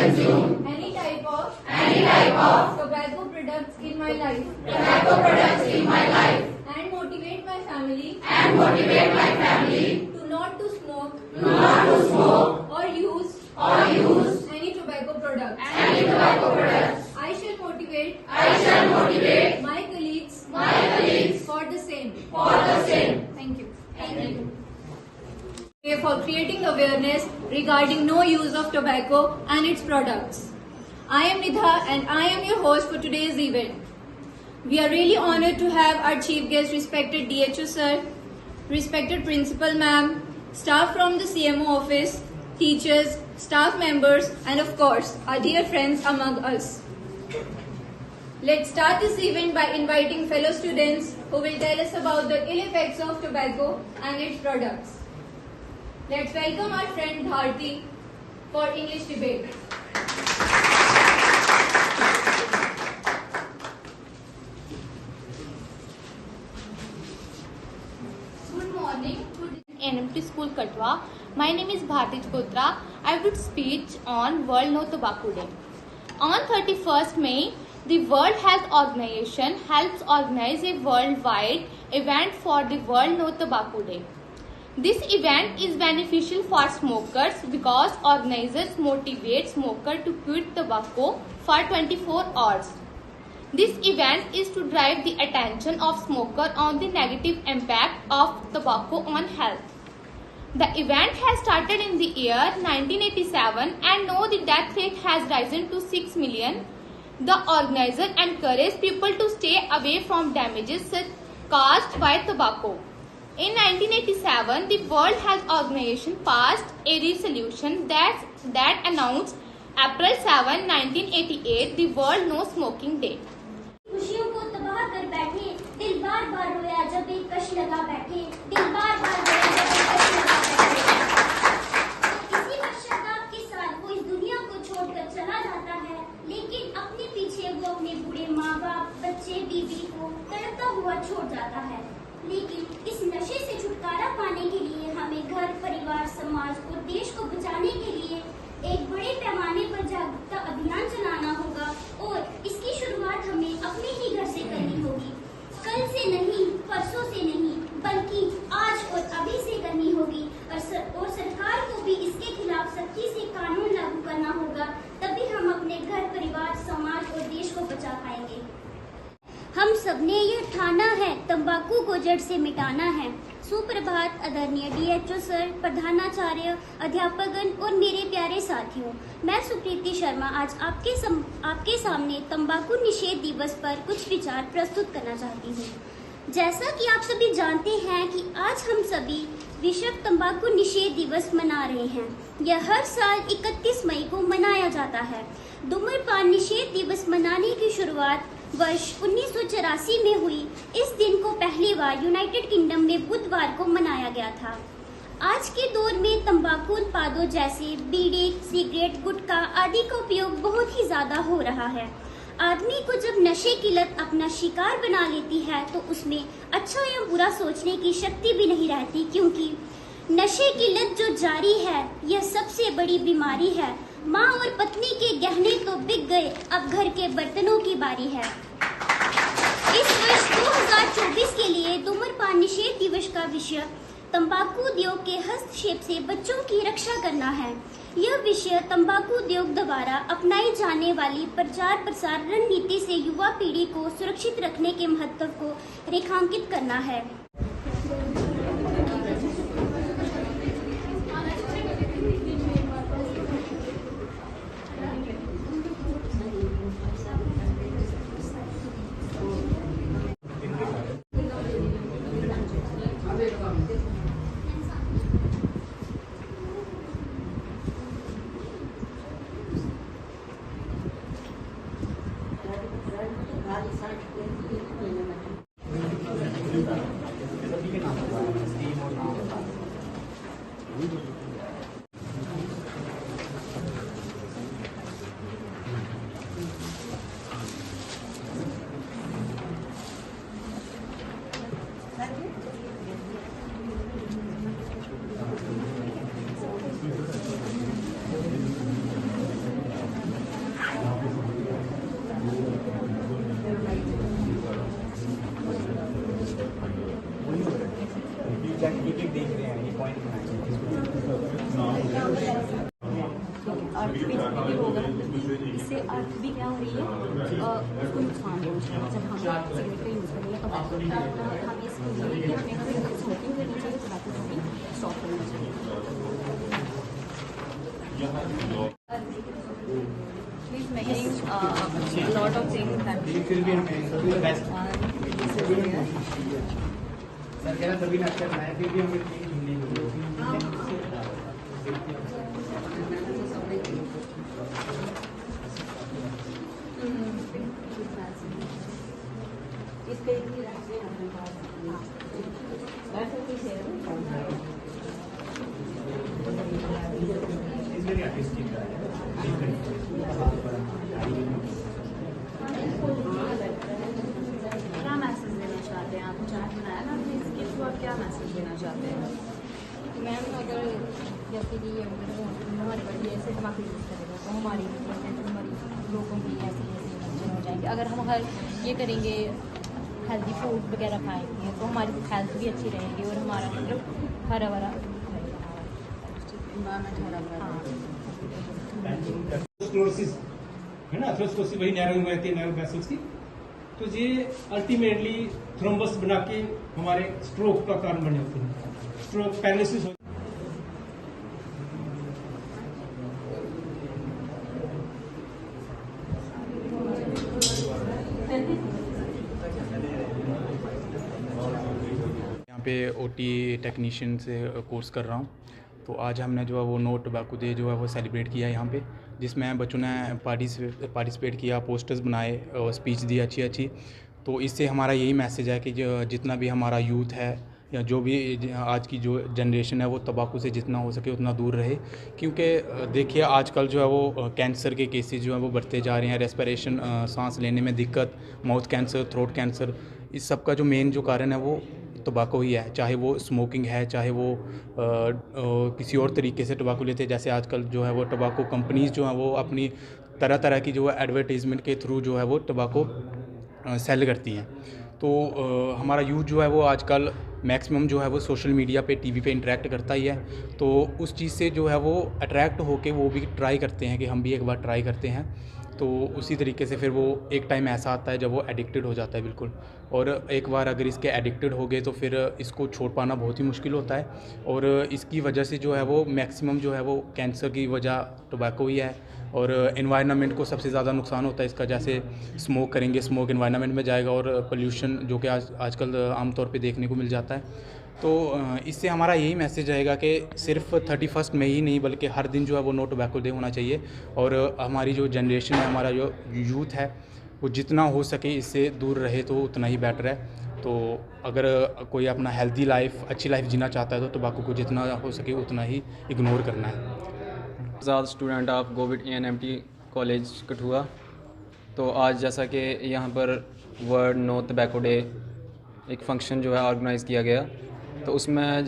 consume any type of tobacco products in my life and motivate my family to not to smoke or use any tobacco products. I shall motivate my colleagues for the same. Thank you. For creating awareness regarding no use of tobacco and its products. I am Nidha and I am your host for today's event. We are really honored to have our chief guest, respected DHO sir, respected principal ma'am, staff from the CMO office, teachers, staff members, and of course, our dear friends among us. Let's start this event by inviting fellow students who will tell us about the ill effects of tobacco and its products. Let's welcome our friend Bharti for English debate. Good morning to NMT School Katwa. My name is Bharti Chkotra. I would speak on World No Tobacco Day. On 31st May, the World Health Organization helps organize a worldwide event for the World No Tobacco Day. This event is beneficial for smokers because organizers motivate smokers to quit tobacco for 24 hours. This event is to drive the attention of smokers on the negative impact of tobacco on health. The event has started in the year 1987 and now the death rate has risen to 6 million. The organizer encourages people to stay away from damages caused by tobacco. In 1987, the World Health Organization passed a resolution that announced April 7, 1988, the World No Smoking Day. खुशियों को तबाह कर बैठे, दिल बार बार रोया जब एक कश लगा बैठे, दिल बार बार रोया जब एक कश लगा बैठे। इसी पश्चाताप के साथ वो इस दुनिया को छोड़कर चला जाता है, लेकिन अपने पीछे वो अपने बूढ़े माँ बाप, बच्चे, बीवी को तड़पता हुआ छोड़ जाता है। लेकिन इस नशे से छुटकारा पाने के लिए हमें घर, परिवार, समाज और देश को बचाने के लिए एक बड़े पैमाने पर जागरूकता अभियान चलाना होगा और इसकी शुरुआत हमें अपने ही घर से करनी होगी। कल से नहीं, परसों से नहीं, बल्कि आज और अभी से करनी होगी और सरकार को भी इसके खिलाफ सख्ती से कानून लागू करना होगा। तभी हम अपने घर, परिवार, समाज और देश को बचा पाएंगे। हम सबने ये ठाना है, तंबाकू को जड़ से मिटाना है। सुप्रभात आदरणीय DHO सर, प्रधानाचार्य, अध्यापकगण और मेरे प्यारे साथियों, मैं सुप्रीति शर्मा आज आपके सामने तंबाकू निषेध दिवस पर कुछ विचार प्रस्तुत करना चाहती हूँ। जैसा कि आप सभी जानते हैं कि आज हम सभी विश्व तंबाकू निषेध दिवस मना रहे हैं। यह हर साल 31 मई को मनाया जाता है। धूम्रपान निषेध दिवस मनाने की शुरुआत वर्ष 1984 में हुई। इस दिन को पहली बार यूनाइटेड किंगडम में बुधवार को मनाया गया था। आज के दौर में तंबाकू उत्पादों जैसे बीड़ी, सिगरेट, गुटखा आदि का उपयोग बहुत ही ज्यादा हो रहा है। आदमी को जब नशे की लत अपना शिकार बना लेती है तो उसमें अच्छा या बुरा सोचने की शक्ति भी नहीं रहती, क्योंकि नशे की लत जो जारी है यह सबसे बड़ी बीमारी है। माँ और पत्नी के गहने तो बिक गए, अब घर के बर्तनों की बारी है। इस वर्ष 2024 के लिए धूम्रपान निषेध दिवस का विषय तंबाकू उद्योग के हस्तक्षेप से बच्चों की रक्षा करना है। यह विषय तंबाकू उद्योग द्वारा अपनाई जाने वाली प्रचार प्रसार रणनीति से युवा पीढ़ी को सुरक्षित रखने के महत्व को रेखांकित करना है। बेसिकली भी होगा, मतलब इससे अर्थ भी क्या हो रही है, उसको नुकसान पहुँच रहा है। जब हम सिगरेट का यूज़ करेंगे तो हम इसको ये कि हमें स्मोकिंग करनी चाहिए, तम्बाकू को भी स्टॉप करना चाहिए। He's making a lot of things that क्या मैसेज देना चाहते हैं आप? चार्ट बनाया ना आपने इसके थ्रू, आप क्या मैसेज देना चाहते हैं? मैम अगर जैसे कि हमारे बच्चे ऐसे तम्बाकू यूज़ करेंगे तो हमारी लोगों की ऐसे बच्चे हो जाएंगे। अगर हम हर ये करेंगे, हेल्दी फूड वगैरह खाएंगे तो हमारी हेल्थ भी अच्छी रहेगी और हमारा मतलब हरा भरा इन्वायरमेंट हरा भरा। एथेरोस्क्लेरोसिस है ना, एथेरोस्क्लेरोसिस वही नैरोइंग रहती है नर्व वेसल्स की, तो ये अल्टीमेटली थ्रोम्बस बना के हमारे स्ट्रोक का कारण बन जाते हैं, स्ट्रोक पैरालिसिस हो। यहाँ पे ओटी टेक्नीशियन से कोर्स कर रहा हूँ। तो आज हमने जो है वो नो टोबैको डे जो है वो सेलिब्रेट किया यहाँ पे, जिसमें बच्चों ने पार्टिसिपेट किया, पोस्टर्स बनाए और स्पीच दी अच्छी अच्छी। तो इससे हमारा यही मैसेज है कि जितना भी हमारा यूथ है या जो भी आज की जो जनरेशन है वो तंबाकू से जितना हो सके उतना दूर रहे, क्योंकि देखिए आजकल जो है वो कैंसर के केसेस जो है वो बढ़ते जा रहे हैं, रेस्पिरेशन सांस लेने में दिक्कत, माउथ कैंसर, थ्रोट कैंसर, इस सब का जो मेन जो कारण है वो टोबैको ही है। चाहे वो स्मोकिंग है, चाहे वो किसी और तरीके से टोबैको लेते हैं, जैसे आजकल जो है वो टोबैको कंपनीज़ जो हैं वो अपनी तरह तरह की जो है एडवर्टीज़मेंट के थ्रू जो है वो टोबैको सेल करती हैं। तो हमारा यूथ जो है वो आजकल मैक्सिमम जो है वो सोशल मीडिया पे, टीवी पे इंटरेक्ट करता ही है, तो उस चीज़ से जो है वो अट्रैक्ट होके वो भी ट्राई करते हैं कि हम भी एक बार ट्राई करते हैं। तो उसी तरीके से फिर वो एक टाइम ऐसा आता है जब वो एडिक्टेड हो जाता है बिल्कुल, और एक बार अगर इसके एडिक्टेड हो गए तो फिर इसको छोड़ पाना बहुत ही मुश्किल होता है। और इसकी वजह से जो है वो मैक्सिमम जो है वो कैंसर की वजह टोबैको ही है, और एनवायरनमेंट को सबसे ज़्यादा नुकसान होता है इसका। जैसे स्मोक करेंगे, स्मोक एनवायरनमेंट में जाएगा, और पोल्यूशन जो कि आजकल आमतौर पे देखने को मिल जाता है। तो इससे हमारा यही मैसेज रहेगा कि सिर्फ 31 मई ही नहीं बल्कि हर दिन जो है वो नो टोबैको डे होना चाहिए, और हमारी जो जनरेशन है, हमारा जो यूथ है, वो जितना हो सके इससे दूर रहे तो उतना ही बेटर है। तो अगर कोई अपना हेल्दी लाइफ, अच्छी लाइफ जीना चाहता है तो टोबैको को जितना हो सके उतना ही इग्नोर करना है। आज़ाद स्टूडेंट ऑफ गोविड ENMT कॉलेज कठुआ। तो आज जैसा कि यहाँ पर वर्ल्ड नो टोबैको डे एक फ़ंक्शन जो है ऑर्गेनाइज़ किया गया, तो उसमें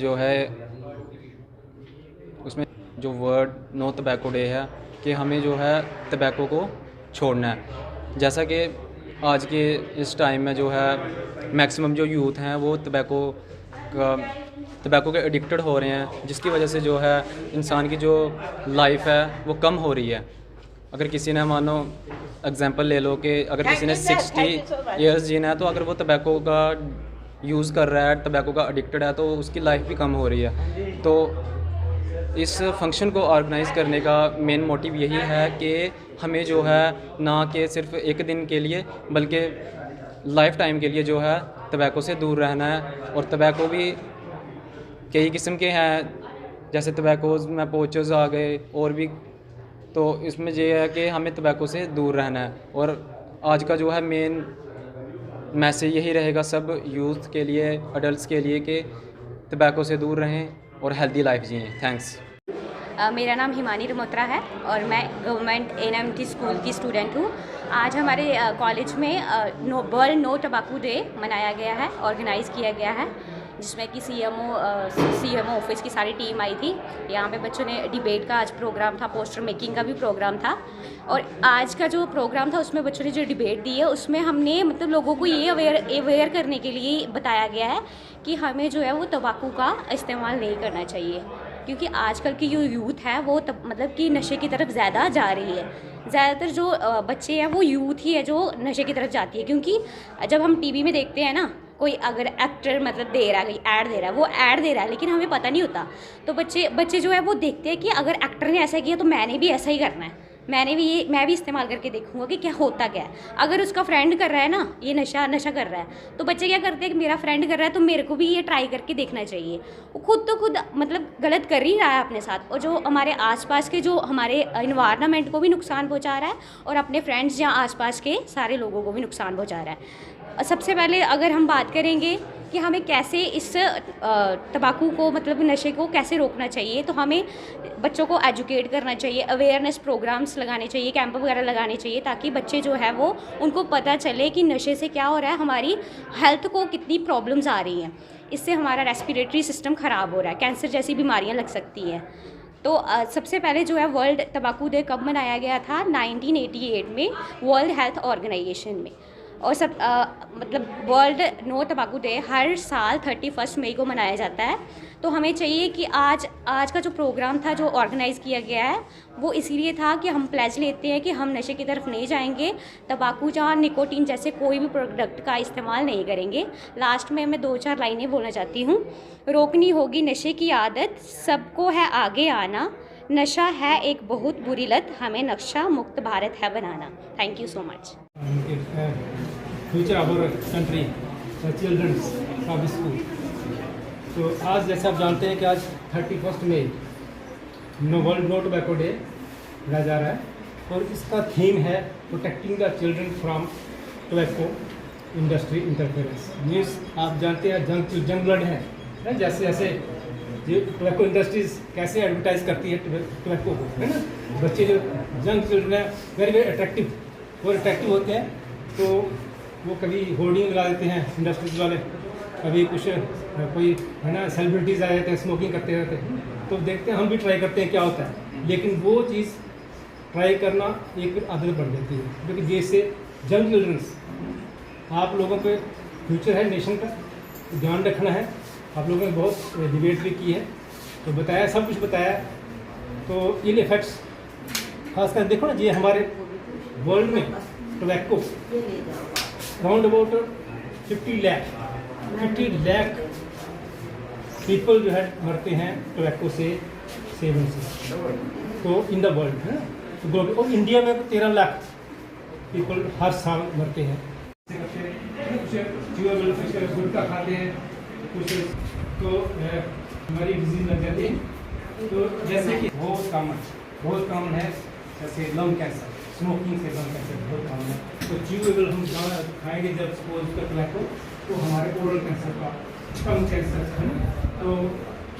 जो वर्ल्ड नो टोबैको डे है कि हमें जो है टोबैको को छोड़ना है। जैसा कि आज के इस टाइम में जो है मैक्सिमम जो यूथ हैं वो टोबैको के एडिक्टेड हो रहे हैं, जिसकी वजह से जो है इंसान की जो लाइफ है वो कम हो रही है। अगर किसी ने मानो एग्जांपल ले लो कि अगर किसी ने 60 ईयर्स जीना है, तो अगर वो टोबैको का यूज़ कर रहा है, टोबैको का एडिक्टेड है, तो उसकी लाइफ भी कम हो रही है। तो इस फंक्शन को ऑर्गेनाइज़ करने का मेन मोटिव यही है कि हमें जो है ना कि सिर्फ एक दिन के लिए बल्कि लाइफ टाइम के लिए जो है टोबैको से दूर रहना है। और टोबैको भी कई किस्म के हैं, जैसे टोबैकोज़ में पोचर्स आ गए और भी। तो इसमें ये है कि हमें टोबैको से दूर रहना है, और आज का जो है मेन मैसेज यही रहेगा सब यूथ के लिए, अडल्ट्स के लिए, कि टोबैको से दूर रहें और हेल्दी लाइफ जिएं। थैंक्स। मेरा नाम हिमानी रमोत्रा है और मैं गवर्नमेंट ENMT स्कूल की स्टूडेंट हूँ। आज हमारे कॉलेज में वर्ल्ड नो टोबैको डे मनाया गया है, ऑर्गेनाइज़ किया गया है, जिसमें कि CMO ऑफिस की सारी टीम आई थी। यहाँ पे बच्चों ने डिबेट का आज प्रोग्राम था, पोस्टर मेकिंग का भी प्रोग्राम था, और आज का जो प्रोग्राम था उसमें बच्चों ने जो डिबेट दी है उसमें हमने मतलब लोगों को ये अवेयर करने के लिए बताया गया है कि हमें जो है वो तंबाकू का इस्तेमाल नहीं करना चाहिए। क्योंकि आजकल की जो यूथ है वो मतलब कि नशे की तरफ ज़्यादा जा रही है। ज़्यादातर जो बच्चे हैं वो यूथ ही है जो नशे की तरफ जाती है, क्योंकि जब हम टीवी में देखते हैं ना, कोई अगर एक्टर मतलब दे रहा है, ऐड दे रहा है, वो ऐड दे रहा है लेकिन हमें पता नहीं होता, तो बच्चे जो है वो देखते हैं कि अगर एक्टर ने ऐसा किया तो मैंने भी ऐसा ही करना है, मैं भी इस्तेमाल करके देखूंगा कि क्या होता क्या है। अगर उसका फ्रेंड कर रहा है ना ये नशा कर रहा है, तो बच्चे क्या करते हैं कि मेरा फ्रेंड कर रहा है तो मेरे को भी ये ट्राई करके देखना चाहिए। वो खुद मतलब गलत कर ही रहा है अपने साथ, और जो हमारे आसपास के जो हमारे इन्वायरमेंट को भी नुकसान पहुंचा रहा है और अपने फ्रेंड्स या आसपास के सारे लोगों को भी नुकसान पहुंचा रहा है। सबसे पहले अगर हम बात करेंगे कि हमें कैसे इस तंबाकू को मतलब नशे को कैसे रोकना चाहिए, तो हमें बच्चों को एजुकेट करना चाहिए, अवेयरनेस प्रोग्राम्स लगाने चाहिए, कैंप वगैरह लगाने चाहिए, ताकि बच्चे जो है वो उनको पता चले कि नशे से क्या हो रहा है, हमारी हेल्थ को कितनी प्रॉब्लम्स आ रही हैं, इससे हमारा रेस्पिरेटरी सिस्टम ख़राब हो रहा है, कैंसर जैसी बीमारियाँ लग सकती हैं। तो सबसे पहले जो है वर्ल्ड तंबाकू डे कब मनाया गया था? 1988 में वर्ल्ड हेल्थ ऑर्गेनाइजेशन में। और मतलब वर्ल्ड नो तंबाकू डे हर साल 31 मई को मनाया जाता है। तो हमें चाहिए कि आज का जो प्रोग्राम था जो ऑर्गेनाइज़ किया गया है वो इसीलिए था कि हम प्लेज लेते हैं कि हम नशे की तरफ नहीं जाएंगे, तंबाकू जहाँ निकोटीन जैसे कोई भी प्रोडक्ट का इस्तेमाल नहीं करेंगे। लास्ट में मैं 2-4 लाइनें बोलना चाहती हूँ। रोकनी होगी नशे की आदत, सबको है आगे आना, नशा है एक बहुत बुरी लत, हमें नक्शा मुक्त भारत है बनाना। Thank you so much. Future of our country, childrens of school. तो आज जैसे आप जानते हैं कि आज 31 मई वर्ल्ड नो टोबैको डे मनाया जा रहा है, और इसका थीम है protecting the children from tobacco industry interference. Means आप जानते हैं जंग ब्लड है, जैसे जैसे ये टोबैको इंडस्ट्रीज कैसे एडवर्टाइज करती है टोबैको को, है ना। बच्चे जो यंग चिल्ड्रन है वेरी वेरी अट्रैक्टिव, वो अट्रैक्टिव होते हैं, तो वो कभी होर्डिंग लगा देते हैं इंडस्ट्रीज वाले, कभी कुछ कोई है ना सेलिब्रिटीज़ आ जाते हैं स्मोकिंग करते रहते हैं, तो देखते हैं, हम भी ट्राई करते हैं क्या होता है, लेकिन वो चीज़ ट्राई करना एक आदत बन जाती है, क्योंकि जैसे यंग चिल्ड्रंस आप लोगों के फ्यूचर है नेशन का, ध्यान रखना है। आप लोगों ने बहुत डिबेट भी की है, तो बताया, सब कुछ बताया। तो इन इफेक्ट्स खासकर देखो ना, ये हमारे वर्ल्ड में tobacco round about 50 lakh people जो है मरते हैं टोबैको से सेवन से, तो इन द वर्ल्ड है ना, तो ग्लोबल। और इंडिया में 13 लाख पीपल हर साल मरते हैं। कुछ गुटखा खाते हैं, कुछ तो हमारी डिजीज लग जाती है। तो जैसे कि बहुत कॉमन है, जैसे लंग कैंसर, स्मोकिंग से लंग कैंसर बहुत कॉमन है। तो च्यूएबल हम खाएंगे जब सपोज कर टोबैको, तो हमारे ओरल कैंसर का, टंग कैंसर है ना, तो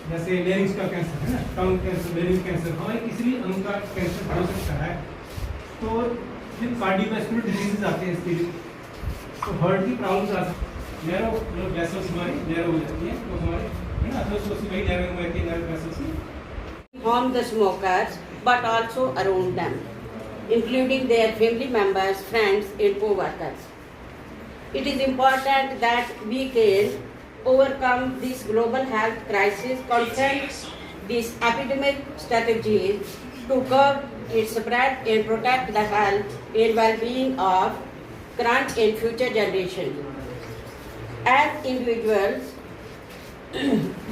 जैसे लेरिंग्स का कैंसर है ना, टंग कैंसर, लेरिंग कैंसर, हमारे किसी भी अंग का कैंसर हो सकता है। तो फिर कार्डियोवैस्कुलर डिजीजेज आते हैं इसके लिए, तो हार्ट की प्रॉब्लम्स आ सकती है, नैरो वेसल्स हमारी नैरो हो जाती है, तो हमारे है ना, तो वही नैरो हो जाती है, narrow vessels harm the smokers but also around them, including their family members, friends and co-workers. It is important that we can overcome this global health crisis, confront these epidemic strategies to curb its spread and protect the health and well-being of current and future generations. As individuals,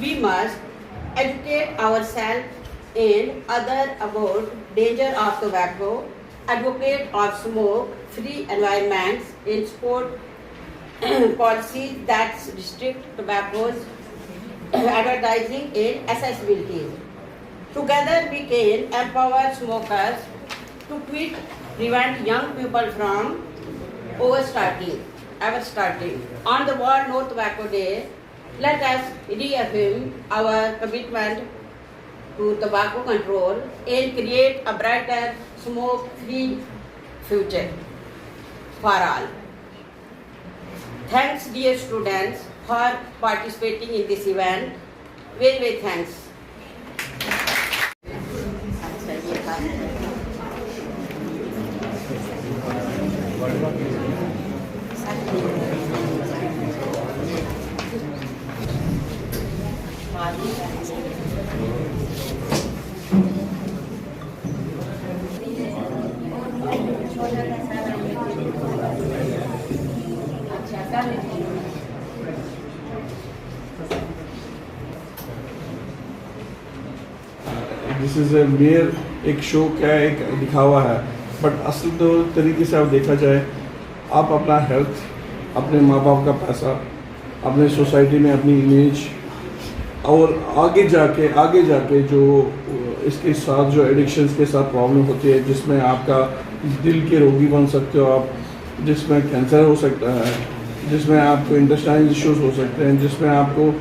we must educate ourselves and others about danger of tobacco, advocate of smoke-free environments, and support policies that restrict tobacco's advertising and accessibility. Together, we can empower smokers to quit, prevent young people from overstarting. On the World No Tobacco Day, let us reaffirm our commitment to tobacco control and create a brighter, smoke-free future for all. Thanks, dear students, for participating in this event. Very thanks. बोला था sir आने के लिए। अच्छा कर लीजिए। This is a mayor एक show क्या है, एक दिखावा है, बट असल तो तरीके से आप देखा जाए, आप अपना हेल्थ, अपने माँ बाप का पैसा, अपने सोसाइटी में अपनी इमेज, और आगे जाके जो इसके साथ जो एडिक्शंस के साथ प्रॉब्लम होती है, जिसमें आपका दिल के रोगी बन सकते हो आप, जिसमें कैंसर हो सकता है, जिसमें आपको इंटेस्टाइनल इश्यूज हो सकते हैं, जिसमें आपको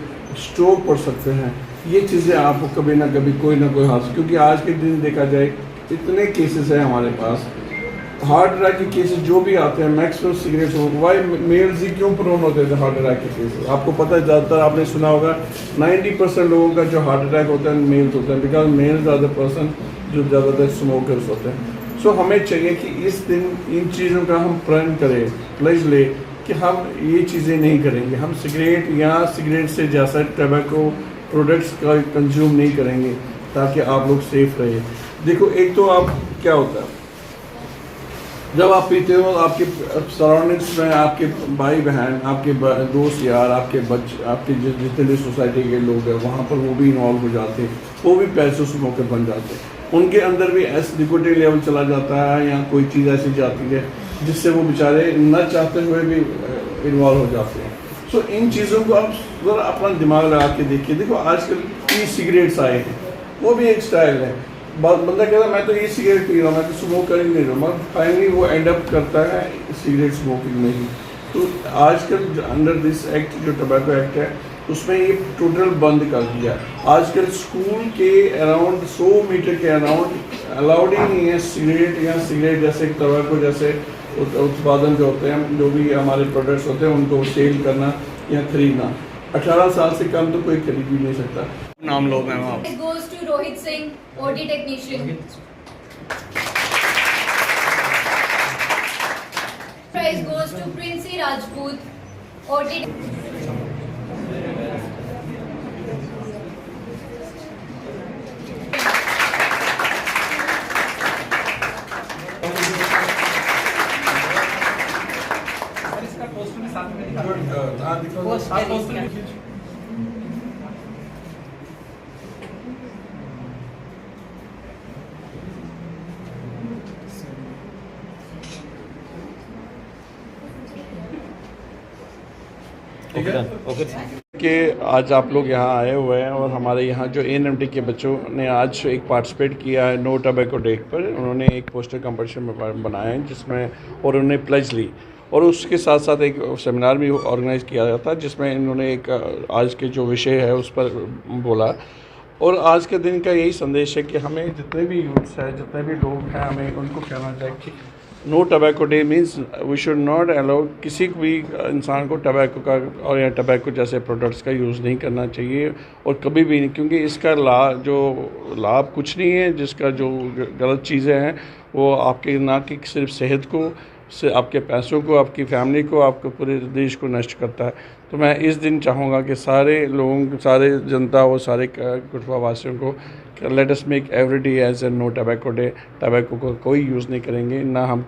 स्ट्रोक पड़ सकते हैं, ये चीज़ें आपको कभी ना कभी कोई ना कोई हादसा, क्योंकि आज के दिन देखा जाए इतने केसेस हैं हमारे पास, हार्ट अटैक के केसेस जो भी आते हैं मैक्सिमम सिगरेट्स हो, वाई मेल्स ही क्यों प्रोन होते थे हार्ट अटैक के केसेस? आपको पता है, ज़्यादातर आपने सुना होगा 90% लोगों का जो हार्ट अटैक होता है मेल्स होता है, because males are the person जो ज़्यादातर स्मोकर्स होते हैं। सो हमें चाहिए कि इस दिन इन चीज़ों का हम प्रण करें, प्लेज ले कि हम ये चीज़ें नहीं करेंगे, हम सिगरेट या सिगरेट से जैसा टबैको प्रोडक्ट्स का कंज्यूम नहीं करेंगे, ताकि आप लोग सेफ रहे। देखो, एक तो आप क्या होता है जब आप पीते हो, आपके सराउंडिंग्स में आपके भाई बहन, आपके दोस्त यार, आपके बच्चे, आपके जितने भी सोसाइटी के लोग हैं वहाँ पर वो भी इन्वॉल्व हो जाते हैं, वो भी पैसे स्मोकर बन जाते हैं, उनके अंदर भी निकोटीन लेवल चला जाता है या कोई चीज़ ऐसी जाती है जिससे वो बेचारे न चाहते हुए भी इन्वॉल्व हो जाते हैं। सो इन चीज़ों को आप ज़रा अपना दिमाग लगा के देखिए। देखो, आजकल ई सिगरेट्स आए हैं, वो भी एक स्टाइल है। बंदा कहता है मैं तो ई सिगरेट पी रहा हूँ, मैं तो स्मोक कर ही नहीं रहा हूँ, मगर फाइनली वो एंड अप करता है सिगरेट स्मोकिंग में ही। तो आजकल अंडर दिस एक्ट जो टबैको एक्ट है उसमें ये टोटल बंद कर दिया। आजकल स्कूल के अराउंड 100 मीटर के अराउंड अलाउड ही नहीं है सिगरेट या सिगरेट जैसे टबैको जैसे उत्पादन जो होते हैं, जो भी हमारे प्रोडक्ट्स होते हैं उनको सेल करना या खरीदना। 18 साल से कम तो कोई खरीद भी नहीं सकता। नाम लो मैम आप। It goes to Rohit Singh, OT technician. Prize goes to Princey Rajput, OT. कि आज आप लोग यहाँ आए हुए हैं और हमारे यहाँ जो ANMT के बच्चों ने आज एक पार्टिसिपेट किया है नो टबैको डे पर, उन्होंने एक पोस्टर कंपटीशन बनाया है जिसमें और उन्होंने प्लेज ली, और उसके साथ साथ एक सेमिनार भी ऑर्गेनाइज किया जाता है जिसमें इन्होंने एक आज के जो विषय है उस पर बोला। और आज के दिन का यही संदेश है कि हमें जितने भी यूथ्स हैं, जितने भी लोग हैं, हमें उनको कहना चाहिए कि no tobacco day means we should not allow किसी भी इंसान को टबैको का और या टबैको जैसे प्रोडक्ट्स का यूज़ नहीं करना चाहिए, और कभी भी नहीं, क्योंकि इसका लाभ कुछ नहीं है, जिसका जो गलत चीज़ें हैं वो आपके ना कि सिर्फ सेहत को, से आपके पैसों को, आपकी फैमिली को, आपके पूरे देश को नष्ट करता है। तो मैं इस दिन चाहूँगा कि सारे लोगों, सारे जनता और सारे कुटुंबा वासियों को let us make every day as a no tobacco day. Tobacco को कोई यूज़ नहीं करेंगे, ना हम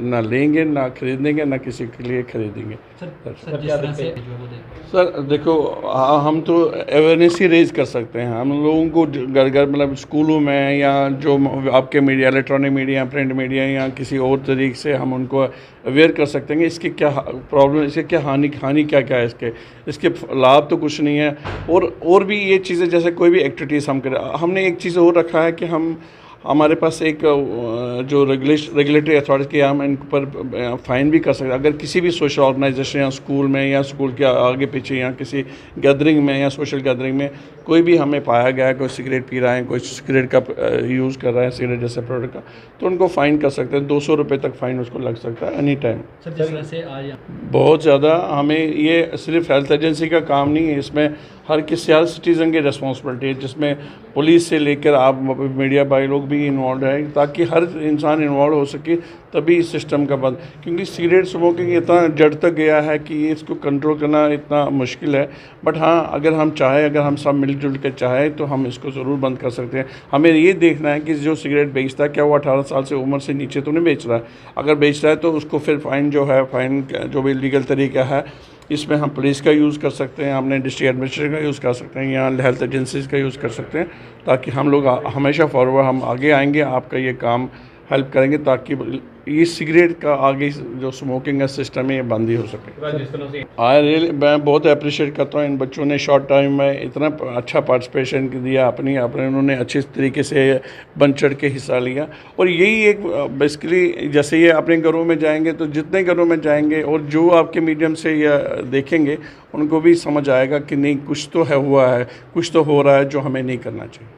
ना लेंगे, ना खरीदेंगे, ना किसी के लिए खरीदेंगे। सर देखो, हम तो अवेयरनेस ही रेज कर सकते हैं। हम लोगों को घर घर मतलब स्कूलों में या जो आपके media, electronic media, print media या किसी और तरीके से हम उनको अवेयर कर सकते हैं इसके क्या प्रॉब्लम, इसके क्या हानि क्या क्या है, इसके लाभ तो कुछ नहीं है। और भी ये चीज़ें जैसे कोई भी एक्टिविटीज़ हम करें, हमने एक चीज़ और रखा है कि हमारे पास एक जो रेगुलेटरी अथॉरिटी की हम इन पर फ़ाइन भी कर सकते हैं। अगर किसी भी सोशल ऑर्गेनाइजेशन या स्कूल में या स्कूल के आगे पीछे या किसी गैदरिंग में या सोशल गैदरिंग में कोई भी हमें पाया गया है कोई सिगरेट पी रहा है, कोई सिगरेट का यूज़ कर रहा है, सिगरेट जैसे प्रोडक्ट का, तो उनको फ़ाइन कर सकते हैं। 200 रुपये तक फ़ाइन उसको लग सकता है एनी टाइम। सर जिस तरह से आज बहुत ज़्यादा हमें ये सिर्फ हेल्थ एजेंसी का काम नहीं है, इसमें हर किसी हर सिटीज़न की रिस्पॉन्सिबिलिटी है, जिसमें पुलिस से लेकर आप मीडिया भाई लोग भी भी इन्वॉल्व है, ताकि हर इंसान इन्वॉल्व हो सके, तभी इस सिस्टम का बंद। क्योंकि सिगरेट स्मोकिंग इतना जड़ तक गया है कि इसको कंट्रोल करना इतना मुश्किल है। बट हाँ, अगर हम चाहें, अगर हम सब मिलजुल कर चाहें तो हम इसको ज़रूर बंद कर सकते हैं। हमें ये देखना है कि जो सिगरेट बेचता है क्या वो 18 साल से उम्र से नीचे तो नहीं बेच रहा है। अगर बेच रहा है तो उसको फिर फ़ाइन जो है, फ़ाइन जो भी लीगल तरीका है, इसमें हम पुलिस का यूज़ कर सकते हैं, हमने डिस्ट्रिक्ट एडमिनिस्ट्रेशन का यूज़ कर सकते हैं या हेल्थ एजेंसीज़ का यूज़ कर सकते हैं, ताकि हम लोग हमेशा फॉरवर्ड हम आगे आएंगे, आपका ये काम हेल्प करेंगे ताकि ये सिगरेट का आगे जो स्मोकिंग का सिस्टम है ये बंद ही हो सके। मैं बहुत अप्रिशिएट करता हूँ इन बच्चों ने शॉर्ट टाइम में इतना अच्छा पार्टिसिपेशन दिया, अपने उन्होंने अच्छे तरीके से बढ़ चढ़ के हिस्सा लिया। और यही एक बेसिकली जैसे ये अपने घरों में जाएंगे तो जितने घरों में जाएंगे और जो आपके मीडियम से ये देखेंगे उनको भी समझ आएगा कि नहीं, कुछ तो है हुआ है, कुछ तो हो रहा है जो हमें नहीं करना चाहिए।